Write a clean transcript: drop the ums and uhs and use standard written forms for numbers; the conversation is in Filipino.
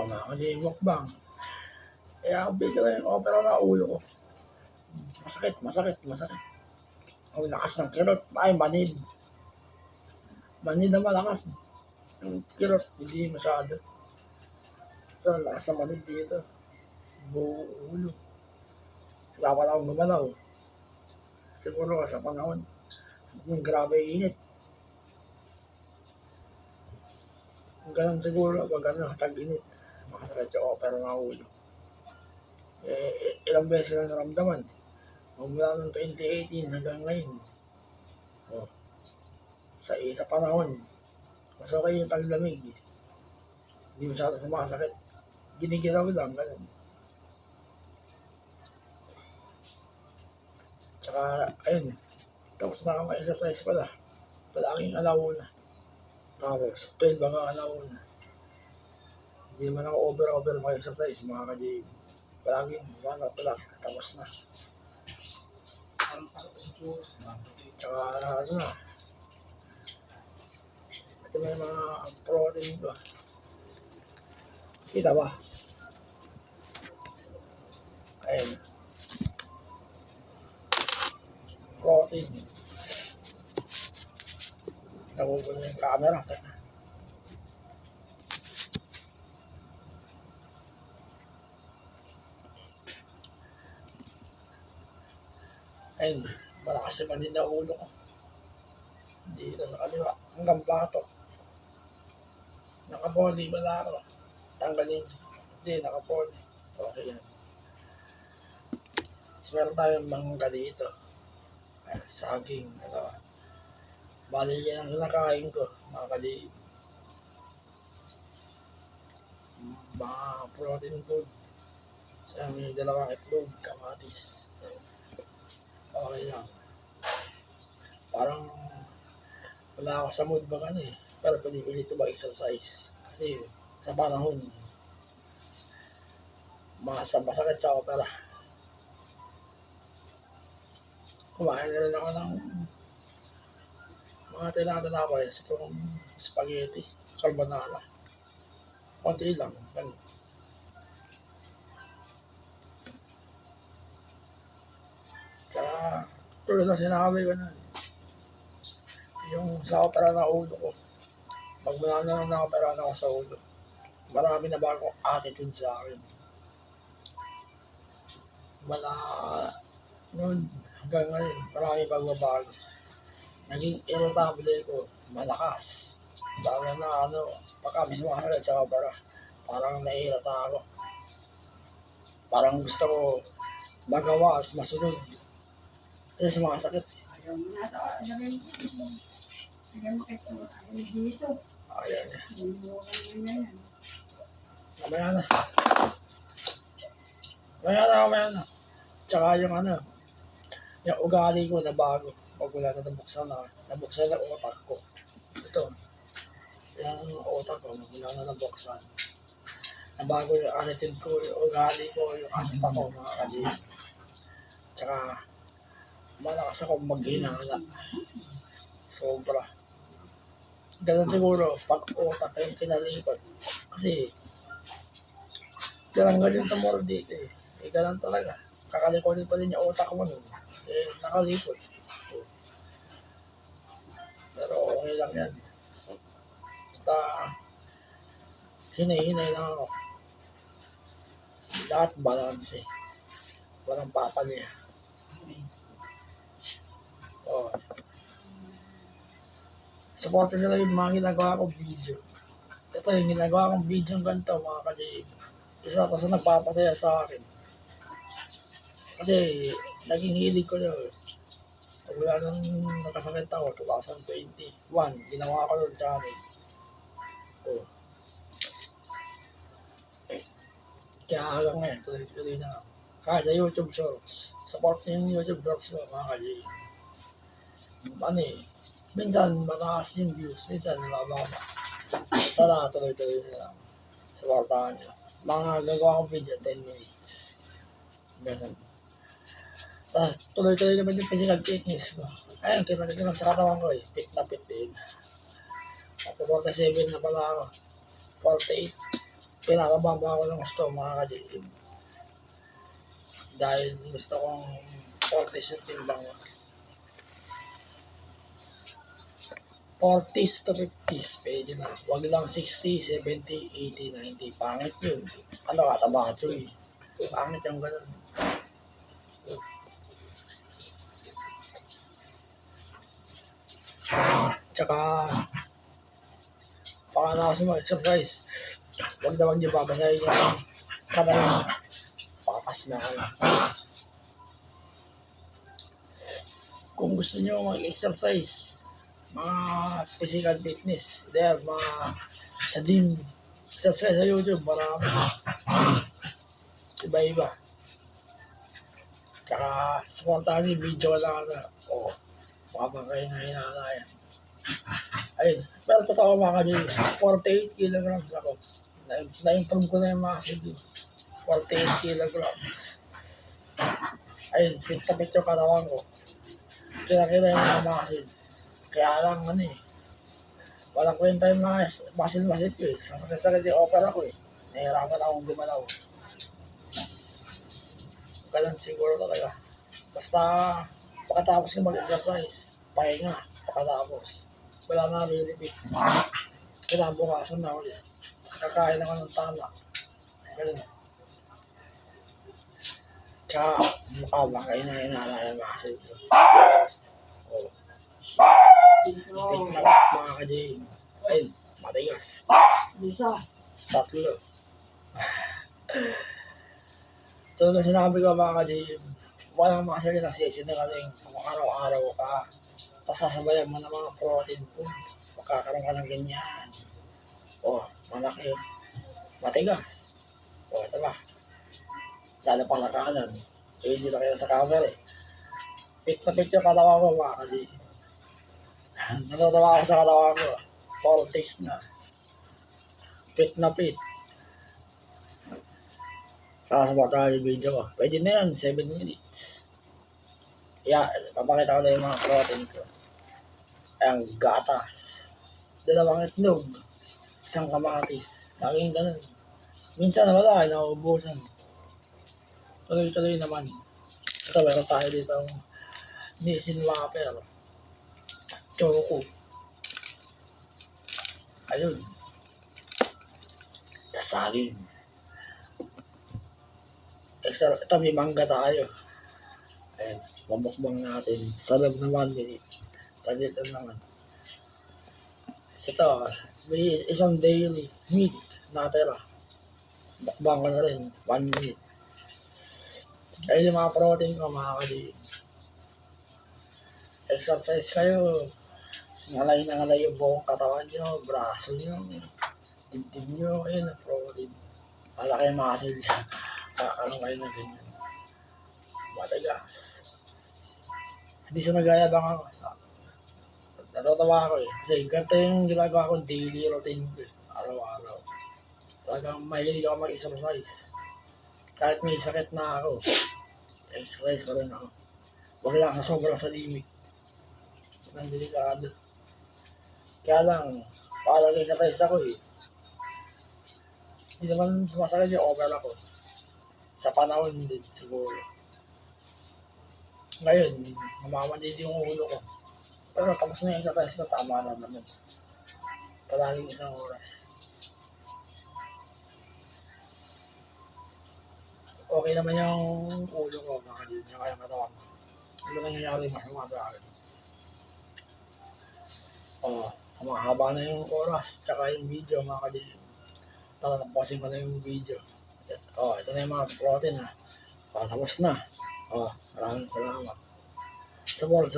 ako na kasi mukbang. Eh, ako bigla yung opera na ulo ko. Masakit. Ang lakas ng kirot. Ay, manid. Manid na malakas. Yung kirot, hindi masyado. Ito, lakas ng manid dito. Buong ulo. Wala pa akong gumalaw. Siguro sa panahon. Yung grabe init. Ganun siguro pag tag-init. Makasakit yung opera ng ulo. Ilang beses lang naramdaman. Mula ng 2018 hanggang ngayon. Oh, sa panahon, mas okay yung taglamig. Hindi masyado sumasakit. Ginigiraw lang, ganun. Tsaka, ayun, tapos na exercise pala. Palaging alauna. Tapos, 12 hanggang alauna. Hindi naman ako over mag-exercise, mga ka-gym. Palaging, pala, tapos na. Tsaka, ano na. Ito may mga protein ba? Kita ba? Ayun. Protein. Nakukuha na yung camera. Ayun. Malakas naman din na ulo ko. Dito sa kaliwa. Hanggang batok. Nakapoli wala ako. Tanggalin. Hindi, nakapoli. Okay yan. So, meron tayong mangga dito. Ay, saging. Bali yan ang kinakain ko. Mga kali. Mga protein food. Sa may dalawang itlog, kamatis. Okay lang. Parang wala ako sa mood ba eh. Pero pinipilit ito ba-exercise. Kasi sa panahon, masakit sa opera. Kumain na rin ako ng mga tinatapay sa itong spaghetti, carbonara. Konti lang. Tsaka, tulad na sinabi ko na, yung sa opera na ulo ko, magmula na lang na-opera na ako sa ulo. Marami na bagong attitude sa akin. Noon hanggang ngayon, marami pagbabago. Naging irritable ko, malakas. Dahil na pagka mismo kasalit sa opera, parang nahihirata ako. Parang gusto ko magawa, masunod. Kasi sumakasakit. Ayan. Mamaya na. Tsaka yung yung ugali ko na bago. Pag wala na nabuksan na utak ko. Ito. Yung utak ko, wala na nabuksan. Nabago yung attitude ko, yung ugali ko, yung asta ko, mga kaliit. Tsaka, malakas ako maghinala. Sobra. Ganun siguro, pag utak yung kinalikot. Kasi, tinanggal yung tumor dito eh. Ganun talaga. Kakalikonin pa din yung utak mo nun. Nakalikot. Pero okay lang yan. Basta, hinay-hinay lang ako. Lahat balance eh. Walang papa niya. Oh. Supportan nila yung mga ginagawa kong video. Ito yung ginagawa kong video ng ganito, mga ka-JM. Isa ko sa nagpapasaya sa akin. Kasi naging hilig ko yun. Wala nang nakasakit ako, 2021. Ginawa ko yung channel. Oh. Kaya hanggang ngayon, tuloy na lang. Kahit sa YouTube Shorts. Support niyo yung YouTube Shorts ko, mga ka-JM. Minsan mataas yung views, minsan mababa. Sana tuloy-tuloy na lang. Supportahan nyo. Mga gagawa kong video, 10 minutes. Ganun. Tuloy-tuloy naman yung physical fitness ko. Ayun, kinagagawang sa katawan ko eh. Fit na fit din. At 47 na pala ako. 48. pinakababa ko ng gusto mga ka-JM. Dahil gusto kong 40s yung timbang ko. 40s to 50s, pwede na. Huwag lang 60, 70, 80, 90. Pangit yun. Ano ka, tabato eh. Pangit yung ganun. Tsaka, pakalakas mo exercise. Huwag na niyo babasahin yung kamay mo. Pakas na ano. Kung gusto niyo mag-exercise, mga physical fitness, there, mga sa gym, exercise sa YouTube, marami. Iba-iba. Tsaka, supportahan yung video lang na, mukha kayo na hinahanayan. Ayun, pero totoo mga ka-J, 48 kilograms ako. Na-improve ko na yung mga kasi 48 kilograms. Ayun, fit yung katawan ko. Kira-kira yung mga muscle. Kaya lang walang kwenta yung mga muscle ko eh. Sakit yung opera ko eh. Nahihirapan akong gumalaw. Ganun siguro talaga. Basta pagkatapos ko mag-exercise, pahinga, pagkatapos. Wala na lilipit. Kinabukasan na ulit. Kakain ako ng tama. Ganun. Tsaka, mukha ba kayo na hinala yung muscle ko. Fit na mga ka-J. Ayun, matigas. Tatlo. Ito na sinabi ko mga ka-J. Walang muscle na sisinagaling kung araw-araw ka. Tapos sasabayan mo ng mga protein food. Magkakaroon ka ng ganyan. Malaki. Matigas. Ito ba? Lalo pa sa kanan. Hindi na kayo sa camera eh. Fit na fit yung katawa ko mga ka-J. Natatawa ako sa katawa ko. 40s na. Fit na fit. Sasabot tayo yung video ko. Pwede na yan, 7 minutes. Papakita ko na yung mga protein ko. Ayan, gatas. 2 itlog. 1 kamatis. Laging ganun. Minsan na wala, nauubusan. Tuloy-tuloy naman. Ito, meron tayo dito Nissin Whopper. Choco. Ayun. Tasagin. Ito, may mangga tayo. Ayan, mamukbang natin sa loob ng 1 minute. Saglit lang naman. Ito, may isang daily meat natira. Mukbang ko na rin, 1 minute. Ayun yung mga protein ko, mga ka-J. Exercise kayo. Ngalay na ngalay yung buong katawan nyo, braso nyo, dibdib nyo, ayun ang protein. Malaki yung muscle nyo. Kakaroon kayo na ganyan. Matigas. Hindi sa nagayabang ako. Natatawa ako eh. Kasi ganito yung ginagawa ko daily routine ko eh. Araw-araw. Talagang mahilig ako mag-exercise. Kahit may sakit na ako, exercise pa rin ako. Huwag lang sa sobrang sa limit. Ang delikado. Kaya lang, palag-exercise ako eh. Hindi naman sumasakit yung opera ko. Sa panahon din siguro. Ngayon, namamanid yung ulo ko. Pero tapos na yung exercise ko, tama na naman. Palaging 1 oras. Okay naman yung ulo ko, mga ka-J, yung kaya katawan ko. Hindi nangyayari masama sa akin. Mahaba na yung oras, tsaka yung video, mga ka-J. Tatapusin ko na yung video. Ito na yung mga protein ha. Tapos na. Maraming salamat. Support.